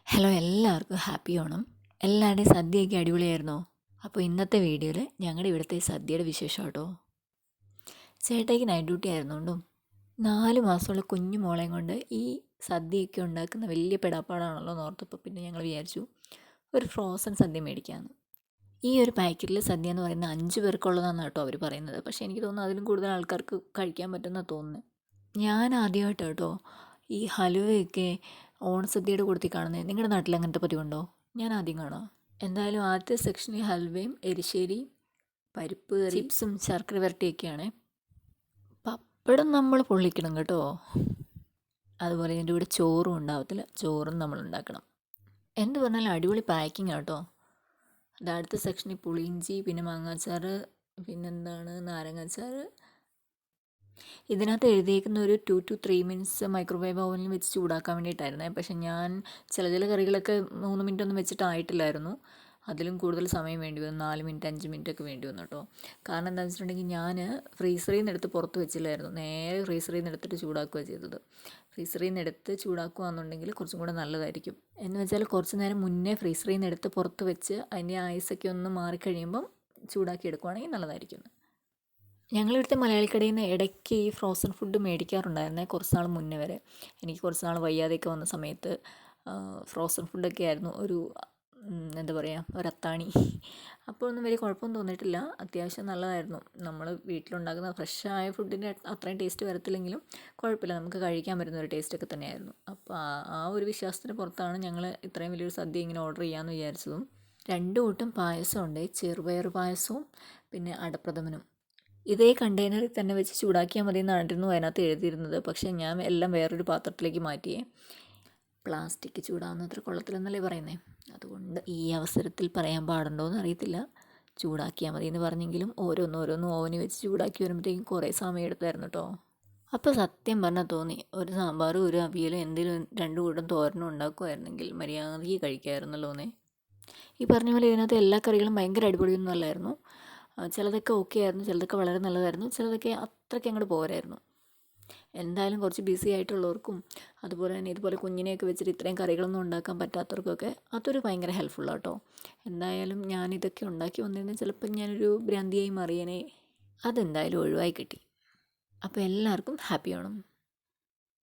Hello, എല്ലാവർക്കും happy Onam. എല്ലാവരുടെയും സദ്യയൊക്കെ അടിപൊളിയായിരുന്നോ? അപ്പോൾ ഇന്നത്തെ വീഡിയോയിൽ ഞങ്ങളുടെ ഇവിടുത്തെ സദ്യയുടെ വിശേഷം കേട്ടോ. ചേട്ടായിക്ക് നൈറ്റ് ഡ്യൂട്ടി ആയിരുന്നുകൊണ്ടും 4 മാസമുള്ള കുഞ്ഞു മോളെയും കൊണ്ട് ഈ സദ്യയൊക്കെ ഉണ്ടാക്കുന്ന വലിയ പെടാപ്പാടാണല്ലോ എന്ന് ഓർത്തപ്പോൾ പിന്നെ ഞങ്ങൾ വിചാരിച്ചു ഒരു ഫ്രോസൺ സദ്യ മേടിക്കാമെന്ന്. ഈ ഒരു പാക്കറ്റിൽ സദ്യ എന്ന് പറയുന്നത് 5 പേർക്കുള്ളതാണെന്ന് കേട്ടോ അവർ പറയുന്നത്. പക്ഷേ എനിക്ക് തോന്നുന്നു അതിലും കൂടുതൽ ആൾക്കാർക്ക് കഴിക്കാൻ പറ്റുമെന്നാണ് തോന്നുന്നത്. ഞാൻ ആദ്യമായിട്ട് കേട്ടോ ഈ ഹലുവയൊക്കെ ഓണസദ്യയുടെ കൂട്ടത്തിൽ കാണുന്നത്. നിങ്ങളുടെ നാട്ടിൽ അങ്ങനത്തെ പതിവുണ്ടോ? ഞാൻ ആദ്യം കാണാം. എന്തായാലും ആദ്യത്തെ സെക്ഷനിൽ ഹൽവയും എരിശ്ശേരി, പരിപ്പ് കറി, ചിപ്സും ശർക്കര വരട്ടിയൊക്കെയാണ്. പപ്പടം നമ്മൾ പൊള്ളിക്കണം കേട്ടോ. അതുപോലെ ഇതിൻ്റെ കൂടെ ചോറും ഉണ്ടാവത്തില്ല, ചോറും നമ്മൾ ഉണ്ടാക്കണം. എന്ത് പറഞ്ഞാലും അടിപൊളി പാക്കിംഗ് കേട്ടോ. അത് അടുത്ത സെക്ഷനിൽ പുളിയിഞ്ചി, പിന്നെ മാങ്ങാച്ചാർ, പിന്നെന്താണ് നാരങ്ങാച്ചാർ. ഇതിനകത്ത് എഴുതിയേക്കുന്ന ഒരു 2 to 3 മിനിറ്റ്സ് മൈക്രോവേവ് ഓവനിൽ വെച്ച് ചൂടാക്കാൻ വേണ്ടിയിട്ടായിരുന്നേ. പക്ഷേ ഞാൻ ചില കറികളൊക്കെ 3 മിനിറ്റ് ഒന്നും വെച്ചിട്ടായിട്ടില്ലായിരുന്നു. അതിലും കൂടുതൽ സമയം വേണ്ടി വന്നു. 4 മിനിറ്റ് 5 മിനിറ്റൊക്കെ വേണ്ടി വന്നു കേട്ടോ. കാരണം എന്താണെന്ന് വെച്ചിട്ടുണ്ടെങ്കിൽ ഞാൻ ഫ്രീസറിൽ നിന്ന് എടുത്ത് പുറത്ത് വെച്ചില്ലായിരുന്നു. നേരെ ഫ്രീസറിൽ നിന്ന് എടുത്തിട്ട് ചൂടാക്കുകയാണ് ചെയ്തത്. ഫ്രീസറിൽ നിന്ന് എടുത്ത് ചൂടാക്കുകയാണെന്നുണ്ടെങ്കിൽ കുറച്ചും കൂടെ നല്ലതായിരിക്കും. എന്ന് വെച്ചാൽ കുറച്ച് നേരം മുന്നേ ഫ്രീസറിൽ നിന്ന് എടുത്ത് പുറത്ത് വെച്ച് അതിൻ്റെ ഐസൊക്കെ ഒന്ന് മാറിക്കഴിയുമ്പം ചൂടാക്കി എടുക്കുകയാണെങ്കിൽ നല്ലതായിരിക്കും. ഞങ്ങളിവിടുത്തെ മലയാളിക്കടയിൽ നിന്ന് ഇടയ്ക്ക് ഈ ഫ്രോസൺ ഫുഡ് മേടിക്കാറുണ്ടായിരുന്നേ, കുറച്ച് നാൾ മുന്നേ വരെ. എനിക്ക് കുറച്ച് നാൾ വയ്യാതെയൊക്കെ വന്ന സമയത്ത് ഫ്രോസൺ ഫുഡൊക്കെ ആയിരുന്നു ഒരു എന്താ പറയുക, ഒരത്താണി. അപ്പോൾ ഒന്നും വലിയ കുഴപ്പമൊന്നും തോന്നിയിട്ടില്ല. അത്യാവശ്യം നല്ലതായിരുന്നു. നമ്മൾ വീട്ടിലുണ്ടാക്കുന്ന ഫ്രഷായ ഫുഡിൻ്റെ അത്രയും ടേസ്റ്റ് വരത്തില്ലെങ്കിലും കുഴപ്പമില്ല, നമുക്ക് കഴിക്കാൻ പറ്റുന്ന ഒരു ടേസ്റ്റൊക്കെ തന്നെയായിരുന്നു. അപ്പോൾ ആ ഒരു വിശ്വാസത്തിന് പുറത്താണ് ഞങ്ങൾ ഇത്രയും വലിയൊരു സദ്യ ഇങ്ങനെ ഓർഡർ ചെയ്യാമെന്ന് വിചാരിച്ചതും. 2 കൂട്ടം പായസമുണ്ട്, ചെറുപയർ പായസവും പിന്നെ അടപ്രഥമനും. ഇതേ കണ്ടെയ്നറിൽ തന്നെ വെച്ച് ചൂടാക്കിയാൽ മതി എന്നായിരുന്നു അതിനകത്ത് എഴുതിയിരുന്നത്. പക്ഷേ ഞാൻ എല്ലാം വേറൊരു പാത്രത്തിലേക്ക് മാറ്റിയേ. പ്ലാസ്റ്റിക് ചൂടാവുന്നത്ര കൊള്ളത്തില്ലെന്നല്ലേ പറയുന്നത്. അതുകൊണ്ട് ഈ അവസരത്തിൽ പറയാൻ പാടുണ്ടോയെന്ന് അറിയത്തില്ല. ചൂടാക്കിയാൽ മതി എന്ന് പറഞ്ഞെങ്കിലും ഓരോന്നും ഓവനിൽ വെച്ച് ചൂടാക്കി വരുമ്പോഴത്തേക്കും കുറേ സമയം എടുത്തായിരുന്നു കേട്ടോ. അപ്പോൾ സത്യം പറഞ്ഞാൽ തോന്നി ഒരു സാമ്പാറും ഒരു അവിയലും എന്തെങ്കിലും 2 കൂട്ടം തോരനും ഉണ്ടാക്കുമായിരുന്നെങ്കിൽ മര്യാദയ്ക്ക് കഴിക്കാമായിരുന്നല്ലോന്നേ. ഈ പറഞ്ഞ പോലെ ഇതിനകത്ത് എല്ലാ കറികളും ഭയങ്കര അടിപൊളിയൊന്നും അല്ലായിരുന്നു. ചിലതൊക്കെ ഓക്കെ ആയിരുന്നു, ചിലതൊക്കെ വളരെ നല്ലതായിരുന്നു, ചിലതൊക്കെ അത്രയ്ക്ക് അങ്ങോട്ട് പോരായിരുന്നു. എന്തായാലും കുറച്ച് ബിസി ആയിട്ടുള്ളവർക്കും അതുപോലെ തന്നെ ഇതുപോലെ കുഞ്ഞിനെയൊക്കെ വെച്ചിട്ട് ഇത്രയും കറികളൊന്നും ഉണ്ടാക്കാൻ പറ്റാത്തവർക്കൊക്കെ അതൊരു ഭയങ്കര ഹെൽപ്ഫുള്ളാണ് കേട്ടോ. എന്തായാലും ഞാനിതൊക്കെ ഉണ്ടാക്കി വന്നിരുന്നത് ചിലപ്പോൾ ഞാനൊരു ഭ്രാന്തിയായി മാറിയേനെ. അതെന്തായാലും ഒഴിവായി കിട്ടി. അപ്പോൾ എല്ലാവർക്കും ഹാപ്പി ആവണം.